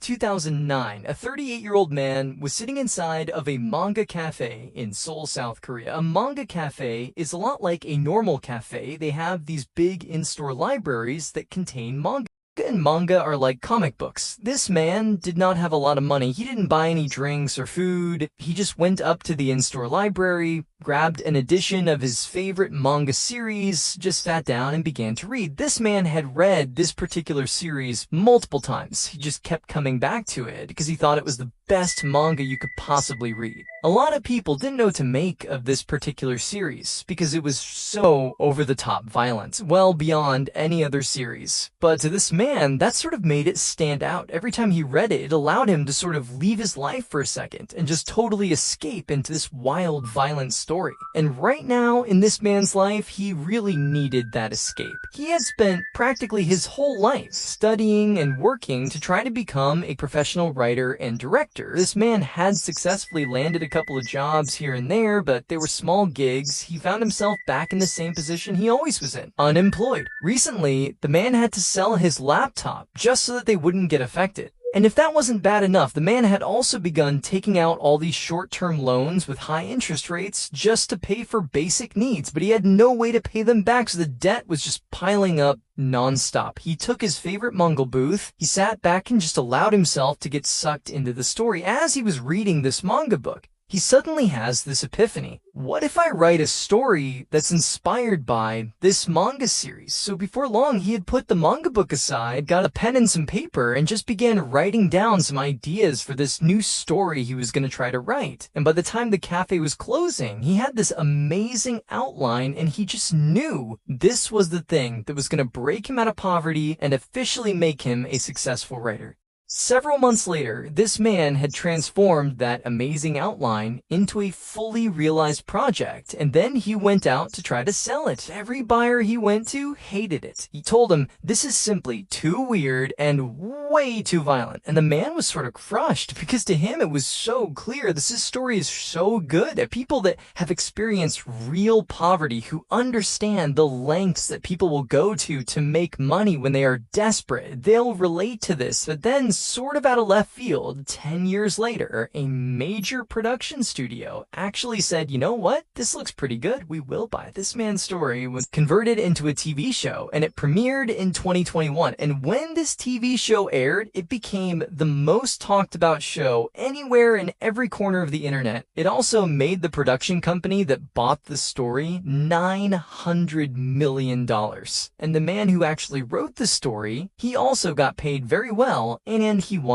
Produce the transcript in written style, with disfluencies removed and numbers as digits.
2009, a 38-year-old man was sitting inside of a manga cafe in Seoul, South Korea. A manga cafe is a lot like a normal cafe. They have these big in-store libraries that contain manga. And manga are like comic books. This man did not have a lot of money. He didn't buy any drinks or food. He just went up to the in-store library, grabbed an edition of his favorite manga series, just sat down and began to read. This man had read this particular series multiple times. He just kept coming back to it because he thought it was the best manga you could possibly read. A lot of people didn't know what to make of this particular series because it was so over-the-top violent, well beyond any other series. But to this man, that sort of made it stand out. Every time he read it, it allowed him to sort of leave his life for a second and just totally escape into this wild, violent story. And right now, in this man's life, he really needed that escape. He had spent practically his whole life studying and working to try to become a professional writer and director. This man had successfully landed a couple of jobs here and there, but they were small gigs. He found himself back in the same position he always was in, unemployed. Recently, the man had to sell his laptop just so that they wouldn't get affected. And if that wasn't bad enough, the man had also begun taking out all these short-term loans with high interest rates just to pay for basic needs, but he had no way to pay them back, so the debt was just piling up non-stop. He took his favorite manga booth, he sat back and just allowed himself to get sucked into the story. As he was reading this manga book, he suddenly has this epiphany. What if I write a story that's inspired by this manga series? So before long, he had put the manga book aside, got a pen and some paper, and just began writing down some ideas for this new story he was going to try to write. And by the time the cafe was closing, he had this amazing outline, and he just knew this was the thing that was going to break him out of poverty and officially make him a successful writer. Several months later, this man had transformed that amazing outline into a fully realized project, and then he went out to try to sell it. Every buyer he went to hated it. He told him, this is simply too weird and way too violent. And the man was sort of crushed because to him it was so clear this story is so good that people that have experienced real poverty, who understand the lengths that people will go to make money when they are desperate, they'll relate to this. But then sort of out of left field, 10 years later, a major production studio actually said, you know what? This looks pretty good. We will buy it. This man's story was converted into a TV show, and it premiered in 2021. And when this TV show aired, it became the most talked about show anywhere in every corner of the internet. It also made the production company that bought the story $900 million. And the man who actually wrote the story, he also got paid very well, and he won